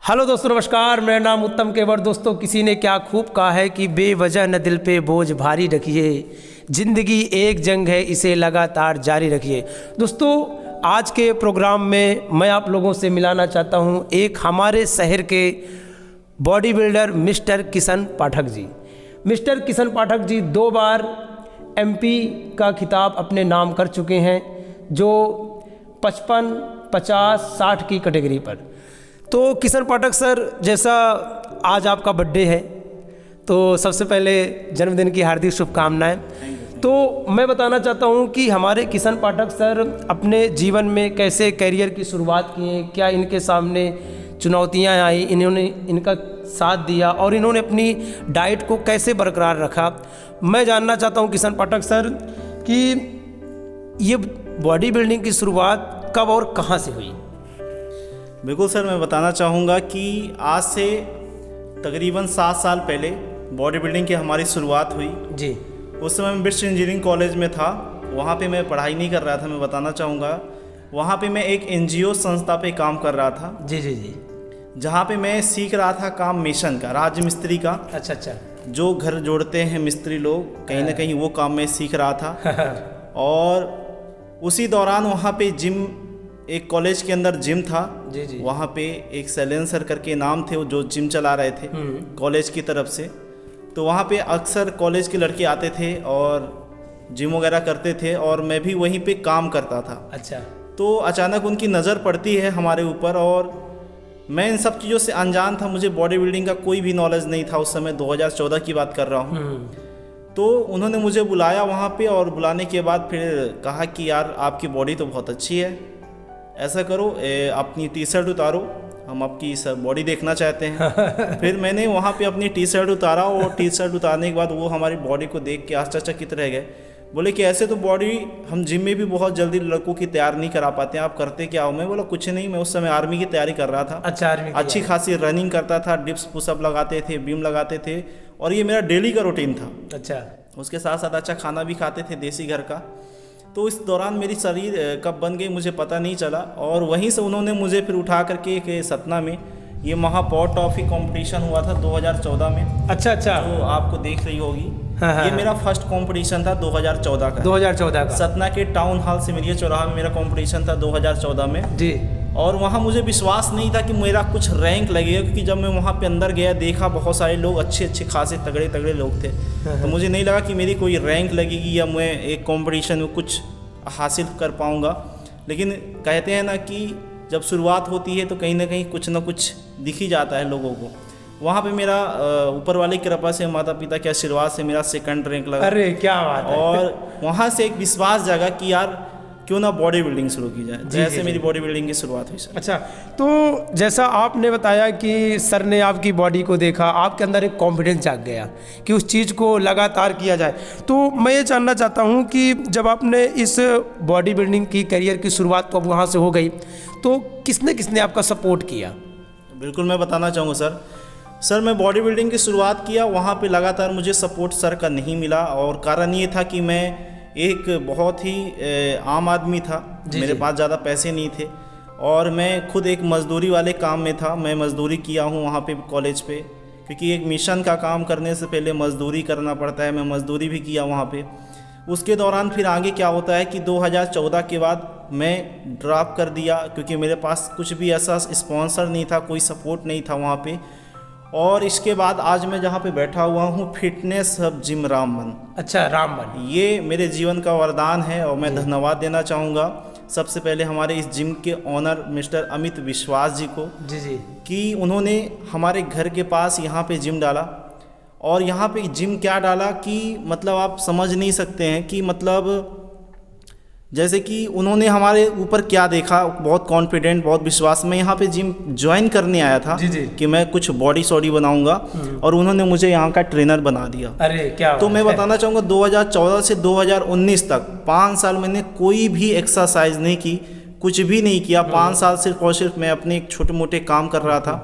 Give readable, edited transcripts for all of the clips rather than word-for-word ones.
Hello दोस्तों, नमस्कार। मेरा नाम उत्तम केवट। दोस्तों, किसी ने क्या खूब कहा है कि बेवजह न दिल पे बोझ भारी रखिए, ज़िंदगी एक जंग है इसे लगातार जारी रखिए। दोस्तों, आज के प्रोग्राम में मैं आप लोगों से मिलाना चाहता हूं एक हमारे शहर के body builder mister Kishan Pathak ji. Mister Kishan Pathak ji 2 बार एमपी का खिताब अपने नाम कर चुके हैं, जो 55, 50, 60 की कैटेगरी पर। तो किशन पाठक सर, जैसा आज आपका बर्थडे है, तो सबसे पहले जन्मदिन की हार्दिक शुभकामनाएं। तो मैं बताना चाहता हूं कि हमारे किशन पाठक सर अपने जीवन में कैसे करियर की शुरुआत किए, क्या इनके सामने चुनौतियां आई, इन्होंने इनका साथ दिया और इन्होंने अपनी डाइट को कैसे बरकरार रखा। मैं जानना चाहता हूं किशन पाठक सर कि ये बॉडी बिल्डिंग की शुरुआत कब और कहाँ से हुई। बिल्कुल सर, मैं बताना चाहूँगा कि आज से तकरीबन 7 साल पहले बॉडी बिल्डिंग की हमारी शुरुआत हुई जी। उस समय मैं बिट्स इंजीनियरिंग कॉलेज में था। वहाँ पे मैं पढ़ाई नहीं कर रहा था, मैं बताना चाहूँगा। वहाँ पे मैं एक एनजीओ संस्था पे काम कर रहा था। जी जी जी। जहाँ पे मैं सीख रहा था काम मिशन का, राज मिस्त्री का। अच्छा अच्छा। जो घर जोड़ते हैं मिस्त्री लोग, कहीं ना कहीं वो काम मैं सीख रहा था। और उसी दौरान वहाँ पे जिम, एक कॉलेज के अंदर जिम था। जी जी। वहाँ पे एक सैलेंसर करके नाम थे, वो जो जिम चला रहे थे कॉलेज की तरफ से। तो वहाँ पे अक्सर कॉलेज के लड़के आते थे और जिम वगैरह करते थे और मैं भी वहीं पे काम करता था। अच्छा। तो अचानक उनकी नज़र पड़ती है हमारे ऊपर और मैं इन सब चीज़ों से अनजान था। मुझे बॉडी बिल्डिंग का कोई भी नॉलेज नहीं था उस समय, 2014 की बात कर रहा हूँ। तो उन्होंने मुझे बुलाया वहाँ पे और बुलाने के बाद फिर कहा कि यार आपकी बॉडी तो बहुत अच्छी है, ऐसा करो अपनी टी शर्ट उतारो, हम आपकी सब बॉडी देखना चाहते हैं। फिर मैंने वहाँ पे अपनी टी शर्ट उतारा और टी शर्ट उतारने के बाद वो हमारी बॉडी को देख के आश्चर्यचकित रह गए। बोले कि ऐसे तो बॉडी हम जिम में भी बहुत जल्दी लड़कों की तैयार नहीं करा पाते हैं, आप करते क्या हो। मैं बोला कुछ नहीं, मैं उस समय आर्मी की तैयारी कर रहा था। अच्छा, आर्मी की अच्छी खासी रनिंग करता था, डिप्स पुशअप लगाते थे, बीम लगाते थे और ये मेरा डेली का रूटीन था। अच्छा। उसके साथ साथ अच्छा खाना भी खाते थे देसी घर का। तो इस दौरान मेरी शरीर कब बन गई मुझे पता नहीं चला। और वहीं से उन्होंने मुझे फिर उठा करके एक सतना में ये महापौर ट्रॉफी कंपटीशन हुआ था 2014 में। अच्छा अच्छा। जो आपको देख रही होगी। हाँ, ये मेरा फर्स्ट कंपटीशन था 2014 का। 2014 का सतना के टाउन हॉल सिमरिया चौराहा में मेरा कंपटीशन था 2014 में जी। और वहाँ मुझे विश्वास नहीं था कि मेरा कुछ रैंक लगेगा, क्योंकि जब मैं वहाँ पे अंदर गया देखा बहुत सारे लोग अच्छे अच्छे खासे तगड़े तगड़े लोग थे। तो मुझे नहीं लगा कि मेरी कोई रैंक लगेगी या मैं एक कंपटीशन में कुछ हासिल कर पाऊँगा। लेकिन कहते हैं ना कि जब शुरुआत होती है तो कहीं ना कुछ दिख ही जाता है लोगों को। वहाँ पे मेरा ऊपर वाले की कृपा से, माता पिता के आशीर्वाद से मेरा 2nd रैंक लगा। अरे क्या बात है। और वहाँ से एक विश्वास जागा कि यार क्यों ना बॉडी बिल्डिंग शुरू की जाए। जैसे मेरी बॉडी बिल्डिंग की शुरुआत हुई सर। अच्छा, तो जैसा आपने बताया कि सर ने आपकी बॉडी को देखा, आपके अंदर एक कॉन्फिडेंस जाग गया कि उस चीज़ को लगातार किया जाए। तो मैं ये जानना चाहता हूँ कि जब आपने इस बॉडी बिल्डिंग की करियर की शुरुआत तो अब वहाँ से हो गई, तो किसने किसने आपका सपोर्ट किया। बिल्कुल मैं बताना चाहूँगा सर, मैं बॉडी बिल्डिंग की शुरुआत किया, वहाँ पे लगातार मुझे सपोर्ट सर का नहीं मिला। और कारण ये था कि मैं एक बहुत ही आम आदमी था, मेरे पास ज़्यादा पैसे नहीं थे और मैं खुद एक मज़दूरी वाले काम में था। मैं मज़दूरी किया हूँ वहाँ पे कॉलेज पे, क्योंकि एक मिशन का काम करने से पहले मज़दूरी करना पड़ता है। मैं मज़दूरी भी किया वहाँ पे। उसके दौरान फिर आगे क्या होता है कि 2014 के बाद मैं ड्रॉप कर दिया, क्योंकि मेरे पास कुछ भी ऐसा स्पॉन्सर नहीं था, कोई सपोर्ट नहीं था वहाँ पे। और इसके बाद आज मैं जहाँ पे बैठा हुआ हूँ, फिटनेस हब जिम रामबन। अच्छा, रामबन, ये मेरे जीवन का वरदान है और मैं धन्यवाद देना चाहूँगा सबसे पहले हमारे इस जिम के ऑनर मिस्टर अमित विश्वास जी को। जी जी। कि उन्होंने हमारे घर के पास यहाँ पे जिम डाला। और यहाँ पे जिम क्या डाला कि मतलब आप समझ नहीं सकते हैं कि मतलब जैसे कि उन्होंने हमारे ऊपर क्या देखा, बहुत कॉन्फिडेंट, बहुत विश्वास। मैं यहाँ पे जिम ज्वाइन करने आया था जी जी। कि मैं कुछ बॉडी सॉडी बनाऊंगा और उन्होंने मुझे यहाँ का ट्रेनर बना दिया। अरे क्या। तो मैं बताना चाहूँगा 2014 से 2019 तक 5 साल मैंने कोई भी एक्सरसाइज नहीं की, कुछ भी नहीं किया। 5 साल सिर्फ और सिर्फ मैं अपने एक छोटे मोटे काम कर रहा था।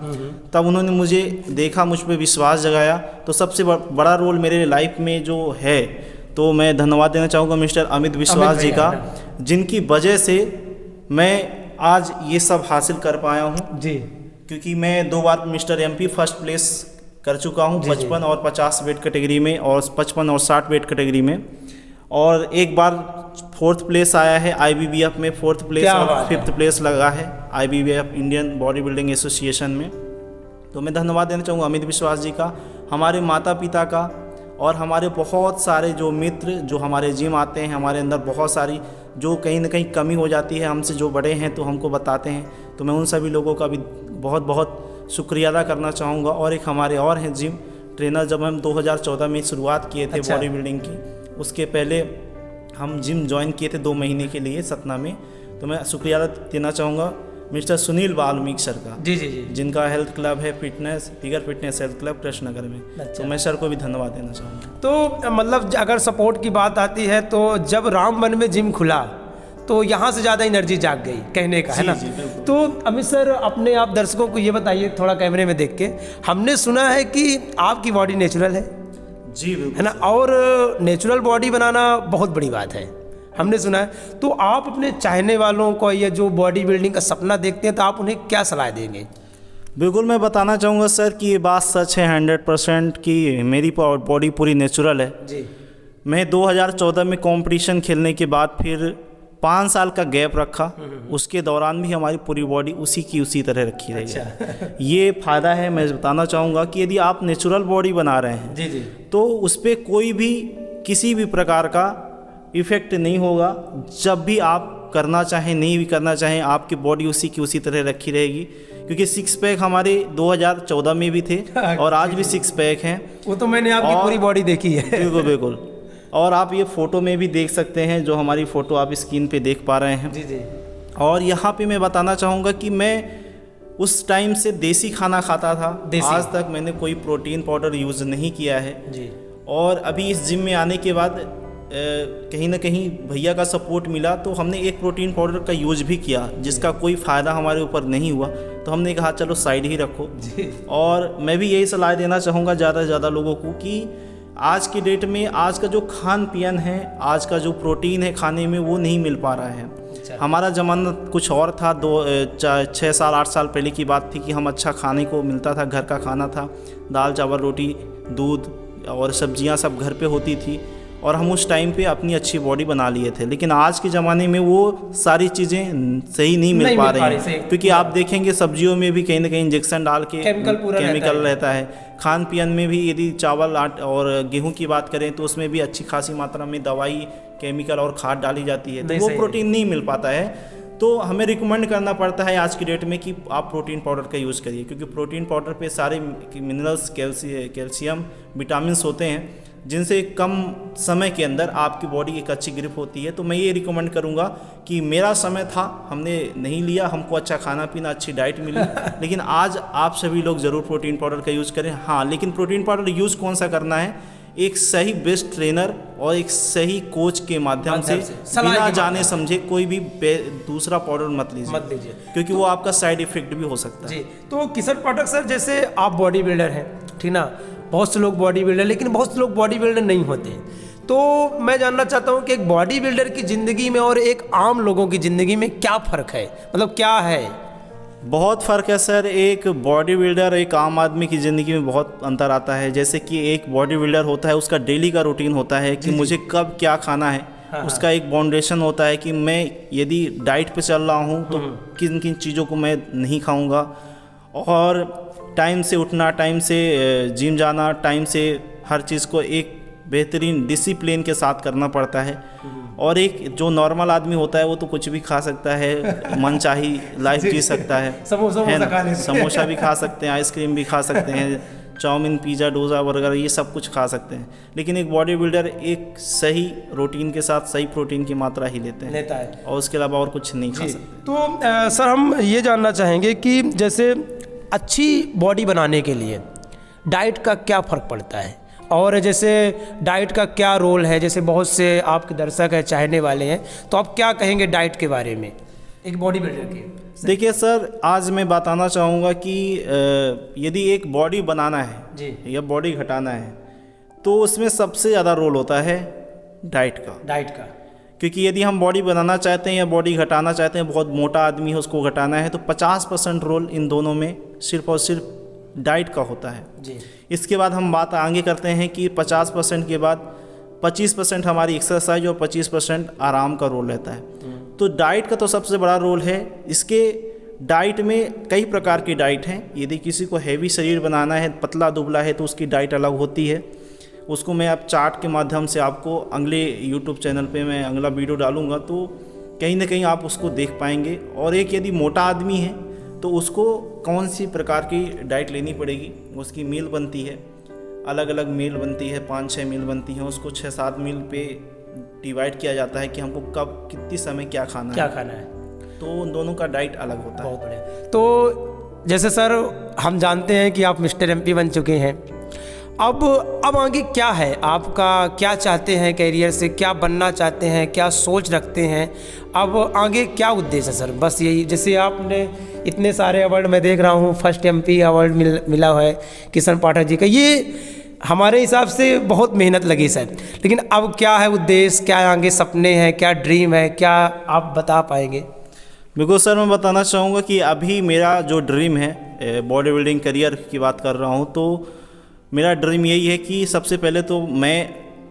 तब उन्होंने मुझे देखा, मुझ पर विश्वास जगाया। तो सबसे बड़ा रोल मेरे लाइफ में जो है, तो मैं धन्यवाद देना चाहूँगा मिस्टर अमित विश्वास जी का, जिनकी वजह से मैं आज ये सब हासिल कर पाया हूँ। जी। क्योंकि मैं 2 बार मिस्टर एमपी फर्स्ट प्लेस कर चुका हूँ 55 और 50 वेट कैटेगरी में और 55 और 60 वेट कैटेगरी में, और एक बार 4th प्लेस आया है IBBF में, 4th प्लेस और 5th प्लेस लगा है IBBF Indian body building association में। तो मैं धन्यवाद देना चाहूँगा अमित विश्वास जी का, हमारे माता पिता का, और हमारे बहुत सारे जो मित्र जो हमारे जिम आते हैं, हमारे अंदर बहुत सारी जो कहीं ना कहीं कमी हो जाती है, हमसे जो बड़े हैं तो हमको बताते हैं, तो मैं उन सभी लोगों का भी बहुत बहुत शुक्रिया अदा करना चाहूँगा। और एक हमारे और हैं जिम ट्रेनर, जब हम 2014 में शुरुआत किए थे बॉडी बिल्डिंग की, उसके पहले हम जिम ज्वाइन किए थे 2 महीने के लिए सतना में, तो मैं शुक्रिया देना चाहूँगा मिस्टर सुनील वाल्मीकि सर का, जी, जिनका हेल्थ क्लब है fitness figure fitness health club Krishnanagar में। तो मैं सर को भी धन्यवाद देना चाहूँगा। तो मतलब अगर सपोर्ट की बात आती है तो जब रामबन में जिम खुला तो यहाँ से ज़्यादा एनर्जी जाग गई कहने का, है ना। तो अमित सर, अपने आप दर्शकों को ये बताइए थोड़ा कैमरे में देख के, हमने सुना है कि आपकी बॉडी नेचुरल है जी, है ना, और नेचुरल बॉडी बनाना बहुत बड़ी बात है, हमने सुना है। तो आप अपने चाहने वालों को या जो बॉडी बिल्डिंग का सपना देखते हैं तो आप उन्हें क्या सलाह देंगे? बिल्कुल, मैं बताना चाहूँगा सर कि ये बात सच है 100% कि मेरी बॉडी पूरी नेचुरल है जी। मैं 2014 में कंपटीशन खेलने के बाद फिर 5 साल का गैप रखा, उसके दौरान भी हमारी पूरी बॉडी उसी की उसी तरह रखी रही है। ये फ़ायदा है, मैं बताना चाहूँगा कि यदि आप नेचुरल बॉडी बना रहे हैं जी, तो उस पर कोई भी किसी भी प्रकार का इफ़ेक्ट नहीं होगा। जब भी आप करना चाहें, नहीं भी करना चाहें, आपकी बॉडी उसी की उसी तरह रखी रहेगी, क्योंकि 6 पैक हमारे 2014 में भी थे और आज भी 6 पैक हैं। वो तो मैंने आपकी पूरी बॉडी देखी है। बिल्कुल बिल्कुल, और आप ये फ़ोटो में भी देख सकते हैं, जो हमारी फ़ोटो आप स्क्रीन पे देख पा रहे हैं। जी। और यहाँ पे मैं बताना चाहूँगा कि मैं उस टाइम से देसी खाना खाता था, आज तक मैंने कोई प्रोटीन पाउडर यूज़ नहीं किया है जी। और अभी इस जिम में आने के बाद कहीं ना कहीं भैया का सपोर्ट मिला, तो हमने एक प्रोटीन पाउडर का यूज भी किया जिसका कोई फ़ायदा हमारे ऊपर नहीं हुआ, तो हमने कहा चलो साइड ही रखो जी। और मैं भी यही सलाह देना चाहूँगा ज़्यादा से ज़्यादा लोगों को कि आज की डेट में आज का जो खान पियन है, आज का जो प्रोटीन है खाने में, वो नहीं मिल पा रहा है। हमारा ज़माना कुछ और था, 6 साल 8 साल पहले की बात थी कि हम अच्छा खाने को मिलता था, घर का खाना था, दाल चावल रोटी दूध और सब्जियां सब घर पे होती थी और हम उस टाइम पे अपनी अच्छी बॉडी बना लिए थे। लेकिन आज के ज़माने में वो सारी चीज़ें सही नहीं मिल पा रही हैं, क्योंकि आप देखेंगे सब्जियों में भी कहीं ना कहीं इंजेक्शन डाल के केमिकल रहता है। खान पियन में भी यदि चावल और गेहूं की बात करें तो उसमें भी अच्छी खासी मात्रा में दवाई, केमिकल और खाद डाली जाती है, तो वो प्रोटीन नहीं मिल पाता है। तो हमें रिकमेंड करना पड़ता है आज की डेट में कि आप प्रोटीन पाउडर का यूज़ करिए, क्योंकि प्रोटीन पाउडर पे सारे मिनरल्स, कैल्शियम, विटामिन्स होते हैं जिनसे कम समय के अंदर आपकी बॉडी एक अच्छी ग्रिप होती है। तो मैं ये रिकमेंड करूँगा कि मेरा समय था, हमने नहीं लिया, हमको अच्छा खाना पीना, अच्छी डाइट मिली, लेकिन आज आप सभी लोग ज़रूर प्रोटीन पाउडर का यूज़ करें। हाँ, लेकिन प्रोटीन पाउडर यूज़ कौन सा करना है, एक सही बेस्ट ट्रेनर और एक सही कोच के माध्यम से बिना जाने समझे कोई भी दूसरा पाउडर मत लीजिए, क्योंकि वो आपका साइड इफेक्ट भी हो सकता है। जी। तो किशन पाठक सर, जैसे आप बॉडी बिल्डर हैं, ठीक ना, बहुत से लोग बॉडी बिल्डर, लेकिन बहुत से लोग बॉडी बिल्डर नहीं होते, तो मैं जानना चाहता हूँ कि एक बॉडी बिल्डर की ज़िंदगी में और एक आम लोगों की ज़िंदगी में क्या फ़र्क है, मतलब क्या है? बहुत फ़र्क है सर। एक बॉडी बिल्डर, एक आम आदमी की ज़िंदगी में बहुत अंतर आता है। जैसे कि एक बॉडी बिल्डर होता है, उसका डेली का रूटीन होता है कि मुझे कब क्या खाना है। उसका एक बाउंडेशन होता है कि मैं यदि डाइट पे चल रहा हूँ तो किन किन चीज़ों को मैं नहीं खाऊँगा, और टाइम से उठना, टाइम से जिम जाना, टाइम से हर चीज़ को एक बेहतरीन डिसिप्लिन के साथ करना पड़ता है। और एक जो नॉर्मल आदमी होता है वो तो कुछ भी खा सकता है, मन चाही लाइफ जी सकता है, समोसा भी खा सकते हैं, आइसक्रीम भी खा सकते हैं, चाउमीन, पिज़्ज़ा, डोसा, बर्गर, ये सब कुछ खा सकते हैं। लेकिन एक बॉडी बिल्डर एक सही रूटीन के साथ सही प्रोटीन की मात्रा ही लेता है और उसके अलावा और कुछ नहीं खा सकते। तो सर, हम ये जानना चाहेंगे कि जैसे अच्छी बॉडी बनाने के लिए डाइट का क्या फ़र्क पड़ता है, और जैसे डाइट का क्या रोल है? जैसे बहुत से आपके दर्शक हैं, चाहने वाले हैं, तो आप क्या कहेंगे डाइट के बारे में एक बॉडी बिल्डर के? देखिए सर, आज मैं बताना चाहूँगा कि यदि एक बॉडी बनाना है जी, या बॉडी घटाना है, तो उसमें सबसे ज़्यादा रोल होता है डाइट का। क्योंकि यदि हम बॉडी बनाना चाहते हैं या बॉडी घटाना चाहते हैं, बहुत मोटा आदमी है उसको घटाना है, तो 50% रोल इन दोनों में सिर्फ और सिर्फ डाइट का होता है जी। इसके बाद हम बात आगे करते हैं कि 50% के बाद 25% हमारी एक्सरसाइज और 25% आराम का रोल रहता है। तो डाइट का तो सबसे बड़ा रोल है। इसके डाइट में कई प्रकार की डाइट हैं। यदि किसी को हैवी शरीर बनाना है, पतला दुबला है, तो उसकी डाइट अलग होती है। उसको मैं अब चार्ट के माध्यम से आपको अगले यूट्यूब चैनल पे मैं अगला वीडियो डालूंगा, तो कहीं ना कहीं आप उसको देख पाएंगे। और एक यदि मोटा आदमी है तो उसको कौन सी प्रकार की डाइट लेनी पड़ेगी, उसकी मील बनती है, अलग अलग मील बनती है, 5-6 मील बनती हैं, उसको 6-7 मील पे डिवाइड किया जाता है कि हमको कब कितनी समय क्या खाना है। तो उन दोनों का डाइट अलग होता है। बहुत बढ़िया। तो जैसे सर हम जानते हैं कि आप मिस्टर एमपी बन चुके हैं, अब आगे क्या है आपका, क्या चाहते हैं कैरियर से, क्या बनना चाहते हैं, क्या सोच रखते हैं, अब आगे क्या उद्देश्य है सर? बस यही, जैसे आपने इतने सारे अवार्ड मैं देख रहा हूँ, फर्स्ट एमपी अवार्ड मिला हुआ है किशन पाठक जी का, ये हमारे हिसाब से बहुत मेहनत लगी सर, लेकिन अब क्या है उद्देश्य, क्या आगे सपने हैं, क्या ड्रीम है, क्या आप बता पाएंगे? बिल्कुल सर, मैं बताना चाहूँगा कि अभी मेरा जो ड्रीम है, बॉडी बिल्डिंग करियर की बात कर रहा हूँ, तो मेरा ड्रीम यही है कि सबसे पहले तो मैं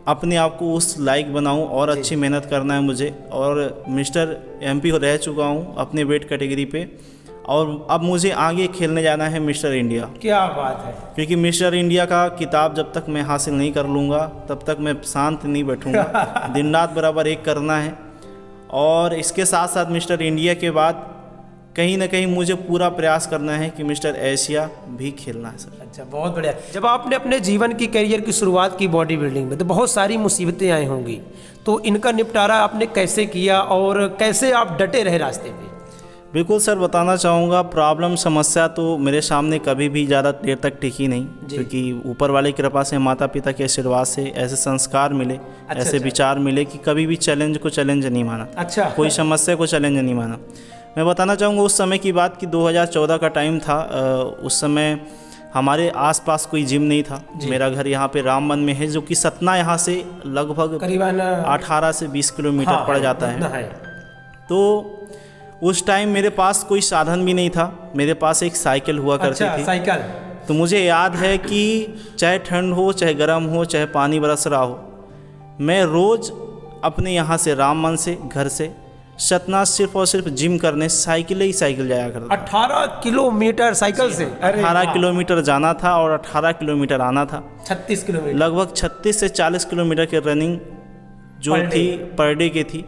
अपने आप को उस लायक बनाऊं और अच्छी मेहनत करना है मुझे। और मिस्टर एमपी रह चुका हूं अपने वेट कैटेगरी पे, और अब मुझे आगे खेलने जाना है मिस्टर इंडिया। क्या बात है! क्योंकि मिस्टर इंडिया का किताब जब तक मैं हासिल नहीं कर लूँगा तब तक मैं शांत नहीं बैठूँगा। दिन रात बराबर एक करना है। और इसके साथ साथ मिस्टर इंडिया के बाद कहीं ना कहीं मुझे पूरा प्रयास करना है कि मिस्टर एशिया भी खेलना है सर। अच्छा, बहुत बढ़िया। जब आपने अपने जीवन की करियर की शुरुआत की बॉडी बिल्डिंग में, तो बहुत सारी मुसीबतें आई होंगी, तो इनका निपटारा आपने कैसे किया और कैसे आप डटे रहे रास्ते में? बिल्कुल सर, बताना चाहूँगा, प्रॉब्लम समस्या तो मेरे सामने कभी भी ज़्यादा देर तक टिकी नहीं, क्योंकि ऊपर वाले की कृपा से, माता पिता के आशीर्वाद से ऐसे संस्कार मिले, ऐसे विचार मिले कि कभी भी चैलेंज को चैलेंज नहीं माना। अच्छा। कोई समस्या को चैलेंज नहीं माना। मैं बताना चाहूँगा उस समय की बात कि 2014 का टाइम था। उस समय हमारे आसपास कोई जिम नहीं था। मेरा घर यहाँ पे रामबन में है, जो कि सतना यहाँ से लगभग करीबन 18 से 20 किलोमीटर पड़ जाता है। तो उस टाइम मेरे पास कोई साधन भी नहीं था। मेरे पास एक साइकिल हुआ करती थी। साइकिल। तो मुझे याद है कि चाहे ठंड हो, चाहे गर्म हो, चाहे पानी बरस रहा हो, मैं रोज़ अपने यहाँ से रामबन से, घर से सतना सिर्फ और सिर्फ जिम करने साइकिल ही साइकिल जाया करता। 18 किलोमीटर साइकिल से? 18 किलोमीटर जाना था और 18 किलोमीटर आना था। 36 किलोमीटर, लगभग 36 से 40 किलोमीटर की रनिंग जो थी पर डे की थी।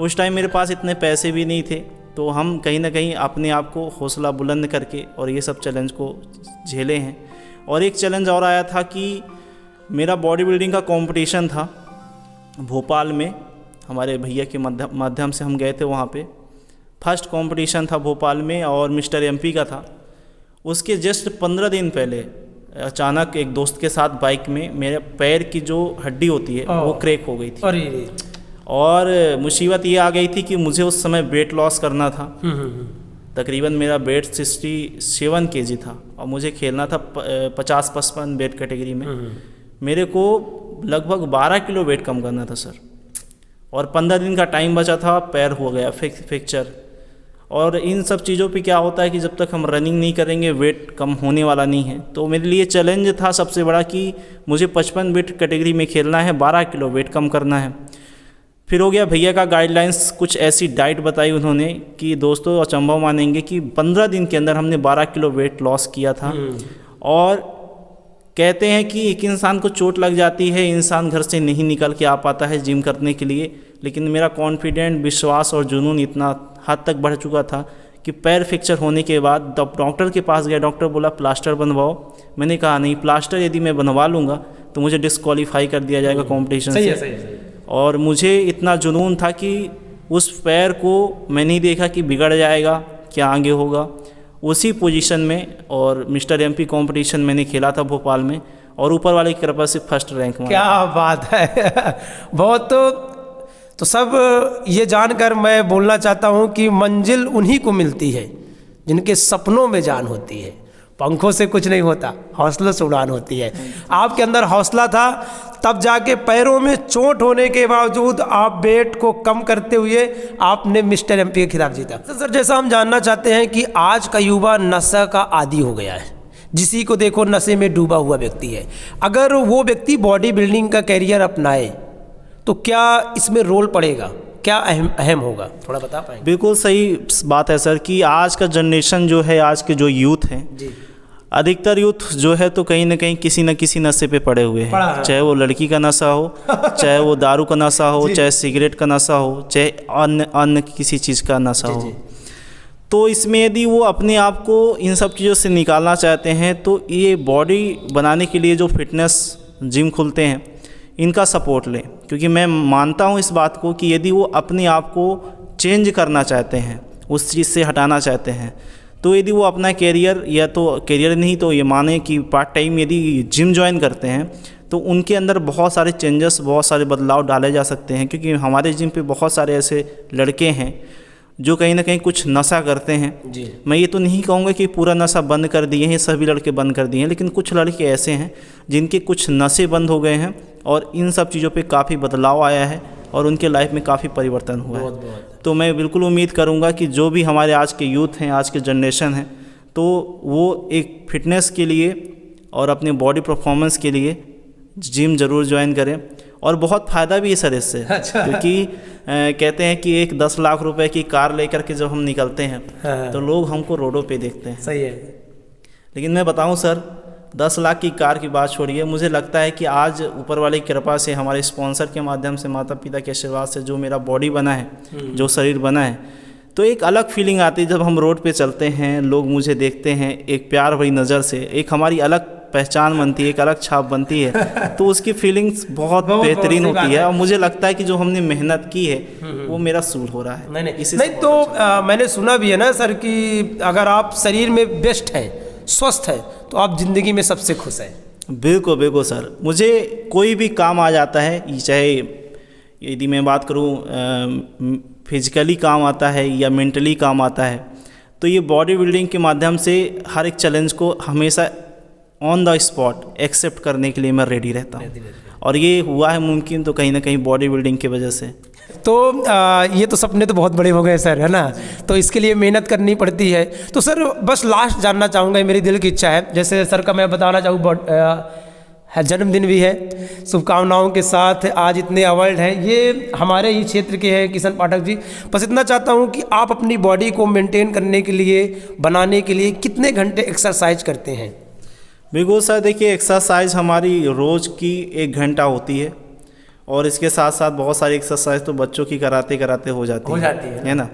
उस टाइम मेरे पास इतने पैसे भी नहीं थे, तो हम कहीं ना कहीं अपने आप को हौसला बुलंद करके और ये सब चैलेंज को झेले हैं। और एक चैलेंज और आया था कि मेरा बॉडी बिल्डिंग का कंपटीशन था भोपाल में। हमारे भैया के माध्यम से हम गए थे वहाँ पे। फर्स्ट कंपटीशन था भोपाल में और मिस्टर एमपी का था। उसके जस्ट 15 दिन पहले अचानक एक दोस्त के साथ बाइक में मेरे पैर की जो हड्डी होती है वो क्रैक हो गई थी। और मुसीबत ये आ गई थी कि मुझे उस समय वेट लॉस करना था। तकरीबन मेरा वेट 67 kg था और मुझे खेलना था 50-55 वेट कैटेगरी में। मेरे को लगभग 12 किलो वेट कम करना था सर, और 15 दिन का टाइम बचा था। पैर हो गया फ्रैक्चर। और इन सब चीज़ों पे क्या होता है कि जब तक हम रनिंग नहीं करेंगे वेट कम होने वाला नहीं है। तो मेरे लिए चैलेंज था सबसे बड़ा कि मुझे 55 वेट कैटेगरी में खेलना है, 12 किलो वेट कम करना है। फिर हो गया भैया का गाइडलाइंस, कुछ ऐसी डाइट बताई उन्होंने कि दोस्तों अचंभव मानेंगे कि 15 दिन के अंदर हमने 12 किलो वेट लॉस किया था। और कहते हैं कि एक इंसान को चोट लग जाती है, इंसान घर से नहीं निकल के आ पाता है जिम करने के लिए, लेकिन मेरा कॉन्फिडेंट, विश्वास और जुनून इतना हद तक बढ़ चुका था कि पैर फ्रैक्चर होने के बाद डॉक्टर के पास गया। डॉक्टर बोला प्लास्टर बनवाओ। मैंने कहा नहीं, प्लास्टर यदि मैं बनवा लूँगा तो मुझे डिस्क्वालीफाई कर दिया जाएगा कॉम्पिटिशन से। सही। और मुझे इतना जुनून था कि उस पैर को मैं नहीं देखा कि बिगड़ जाएगा, क्या आगे होगा। उसी पोजीशन में और मिस्टर एमपी कंपटीशन मैंने खेला था भोपाल में, और ऊपर वाले की कृपा से फर्स्ट रैंक में। क्या बात है! बहुत। तो सब ये जानकर मैं बोलना चाहता हूँ कि मंजिल उन्हीं को मिलती है जिनके सपनों में जान होती है। पंखों से कुछ नहीं होता, हौसले से उड़ान होती है। आपके अंदर हौसला था, तब जाके पैरों में चोट होने के बावजूद आप वेट को कम करते हुए आपने मिस्टर एमपी का खिताब जीता। तो सर जैसा हम जानना चाहते हैं कि आज का युवा नशा का आदी हो गया है, जिसी को देखो नशे में डूबा हुआ व्यक्ति है। अगर वो व्यक्ति बॉडी बिल्डिंग का कैरियर अपनाए तो क्या इसमें रोल पड़ेगा, क्या अहम होगा, थोड़ा बता पाएंगे? बिल्कुल सही बात है सर कि आज का जनरेशन जो है, आज के जो यूथ हैं, अधिकतर यूथ जो है तो कहीं ना कहीं किसी न किसी नशे पे पड़े हुए हैं। चाहे वो लड़की का नशा हो, चाहे वो दारू का नशा हो, चाहे सिगरेट का नशा हो, चाहे अन्य किसी चीज़ का नशा हो। तो इसमें यदि वो अपने आप को इन सब चीज़ों से निकालना चाहते हैं तो ये बॉडी बनाने के लिए जो फिटनेस जिम खुलते हैं इनका सपोर्ट लें, क्योंकि मैं मानता हूँ इस बात को कि यदि वो अपने आप को चेंज करना चाहते हैं, उस चीज़ से हटाना चाहते हैं, तो यदि वो अपना कैरियर या तो कैरियर नहीं तो ये माने कि पार्ट टाइम यदि जिम ज्वाइन करते हैं तो उनके अंदर बहुत सारे चेंजेस, बहुत सारे बदलाव डाले जा सकते हैं। क्योंकि हमारे जिम पे बहुत सारे ऐसे लड़के हैं जो कहीं ना कहीं कुछ नशा करते हैं जी। मैं ये तो नहीं कहूँगा कि पूरा नशा बंद कर दिए हैं, सभी लड़के बंद कर दिए हैं, लेकिन कुछ लड़के ऐसे हैं जिनके कुछ नशे बंद हो गए हैं और इन सब चीज़ों पे काफ़ी बदलाव आया है और उनके लाइफ में काफ़ी परिवर्तन हुआ है। तो मैं बिल्कुल उम्मीद करूँगा कि जो भी हमारे आज के यूथ हैं, आज के जनरेशन हैं, तो वो एक फिटनेस के लिए और अपने बॉडी परफॉर्मेंस के लिए जिम ज़रूर ज्वाइन करें। और बहुत फ़ायदा भी है सर इससे। अच्छा। क्योंकि कहते हैं कि एक 10 लाख रुपए की कार लेकर के जब हम निकलते हैं तो लोग हमको रोडों पे देखते हैं। सही है। लेकिन मैं बताऊं सर, 10 लाख की कार की बात छोड़िए, मुझे लगता है कि आज ऊपर वाली कृपा से, हमारे स्पॉन्सर के माध्यम से, माता पिता के आशीर्वाद से जो मेरा बॉडी बना है, जो शरीर बना है, तो एक अलग फीलिंग आती है जब हम रोड पे चलते हैं, लोग मुझे देखते हैं एक प्यार भरी नज़र से, एक हमारी अलग पहचान बनती है, एक अलग छाप बनती है। तो उसकी फीलिंग्स बहुत बेहतरीन होती है और मुझे लगता है कि जो हमने मेहनत की है वो मेरा सूल हो रहा है। नहीं तो मैंने सुना भी है ना सर कि अगर आप शरीर में बेस्ट हैं, स्वस्थ है, तो आप ज़िंदगी में सबसे खुश हैं। बिल्कुल बिल्कुल सर, मुझे कोई भी काम आ जाता है, चाहे यदि मैं बात करूँ फिजिकली काम आता है या मेंटली काम आता है, तो ये बॉडी बिल्डिंग के माध्यम से हर एक चैलेंज को हमेशा ऑन द स्पॉट एक्सेप्ट करने के लिए मैं रेडी रहता हूँ। और ये हुआ है मुमकिन तो कहीं ना कहीं बॉडी बिल्डिंग की वजह से। तो ये तो सपने तो बहुत बड़े हो गए सर, है ना, तो इसके लिए मेहनत करनी पड़ती है। तो सर बस लास्ट जानना चाहूँगा, मेरी दिल की इच्छा है, जैसे सर का मैं बताना चाहूँ जन्मदिन भी है, शुभकामनाओं के साथ आज इतने अवार्ड हैं, ये हमारे ही क्षेत्र के हैं किशन पाठक जी। बस इतना चाहता हूँ कि आप अपनी बॉडी को मेंटेन करने के लिए, बनाने के लिए कितने घंटे एक्सरसाइज करते हैं? बिल्कुल सर, देखिए एक्सरसाइज हमारी रोज़ की 1 घंटा होती है और इसके साथ साथ बहुत सारी एक्सरसाइज तो बच्चों की कराते कराते हो जाती है ना।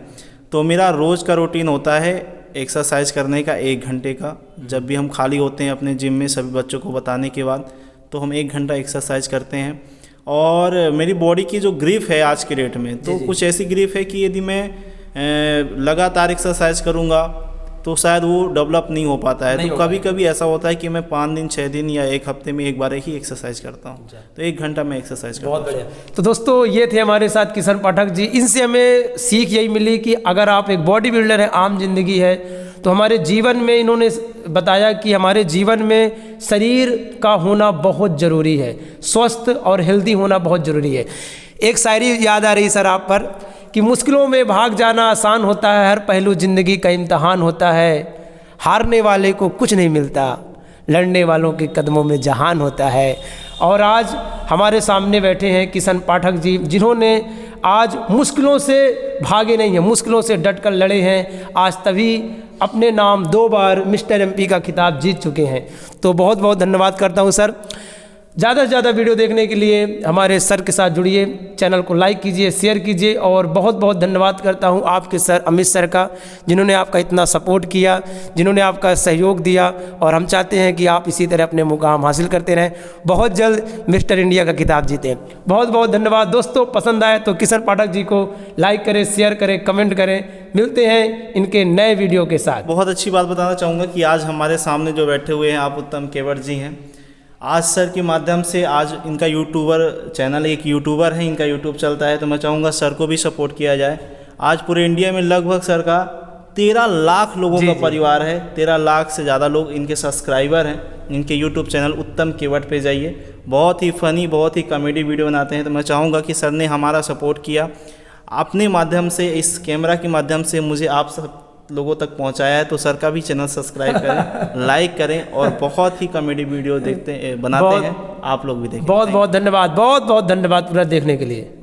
तो मेरा रोज़ का रूटीन होता है एक्सरसाइज करने का 1 घंटे का। जब भी हम खाली होते हैं अपने जिम में सभी बच्चों को बताने के बाद, तो हम 1 घंटा एक्सरसाइज करते हैं। और मेरी बॉडी की जो ग्रिप है आज के डेट में, तो कुछ ऐसी ग्रिप है कि यदि मैं लगातार एक्सरसाइज करूँगा तो शायद वो डेवलप नहीं हो पाता है। तो कभी कभी ऐसा होता है कि मैं 5 दिन 6 दिन या 1 हफ्ते में एक बार ही एक्सरसाइज करता हूँ। तो 1 घंटा में एक्सरसाइज करता हूँ। बहुत बढ़िया। तो दोस्तों ये थे हमारे साथ किशन पाठक जी। इनसे हमें सीख यही मिली कि अगर आप एक बॉडी बिल्डर हैं, आम जिंदगी है, तो हमारे जीवन में इन्होंने बताया कि हमारे जीवन में शरीर का होना बहुत ज़रूरी है, स्वस्थ और हेल्दी होना बहुत ज़रूरी है। एक शायरी याद आ रही सर आप पर कि मुश्किलों में भाग जाना आसान होता है, हर पहलू ज़िंदगी का इम्तहान होता है, हारने वाले को कुछ नहीं मिलता, लड़ने वालों के कदमों में जहान होता है। और आज हमारे सामने बैठे हैं किशन पाठक जी, जिन्होंने आज मुश्किलों से भागे नहीं हैं, मुश्किलों से डट कर लड़े हैं, आज तभी अपने नाम 2 बार मिस्टर एमपी का खिताब जीत चुके हैं। तो बहुत बहुत धन्यवाद करता हूँ सर। ज़्यादा से ज़्यादा वीडियो देखने के लिए हमारे सर के साथ जुड़िए, चैनल को लाइक कीजिए, शेयर कीजिए। और बहुत बहुत धन्यवाद करता हूं आपके सर अमित सर का, जिन्होंने आपका इतना सपोर्ट किया, जिन्होंने आपका सहयोग दिया। और हम चाहते हैं कि आप इसी तरह अपने मुकाम हासिल करते रहें, बहुत जल्द मिस्टर इंडिया का खिताब जीतें। बहुत बहुत धन्यवाद दोस्तों। पसंद आए तो किशन पाठक जी को लाइक करें, शेयर करें, कमेंट करें। मिलते हैं इनके नए वीडियो के साथ। बहुत अच्छी बात बताना चाहूँगा कि आज हमारे सामने जो बैठे हुए हैं आप उत्तम केवट जी हैं। आज सर के माध्यम से आज इनका यूट्यूबर चैनल, एक यूट्यूबर है, इनका यूट्यूब चलता है, तो मैं चाहूँगा सर को भी सपोर्ट किया जाए। आज पूरे इंडिया में लगभग सर का 13 लाख लोगों का परिवार है, 13 लाख से ज़्यादा लोग इनके सब्सक्राइबर हैं। इनके यूट्यूब चैनल उत्तम केवट पे जाइए, बहुत ही फ़नी, बहुत ही कॉमेडी वीडियो बनाते हैं। तो मैं चाहूँगा कि सर ने हमारा सपोर्ट किया, अपने माध्यम से, इस कैमरा के माध्यम से मुझे आप सब लोगों तक पहुंचाया है। तो सर का भी चैनल सब्सक्राइब करें, लाइक करें, और बहुत ही कॉमेडी वीडियो बनाते हैं, आप लोग भी देखें। बहुत बहुत धन्यवाद, बहुत बहुत धन्यवाद पूरा देखने के लिए।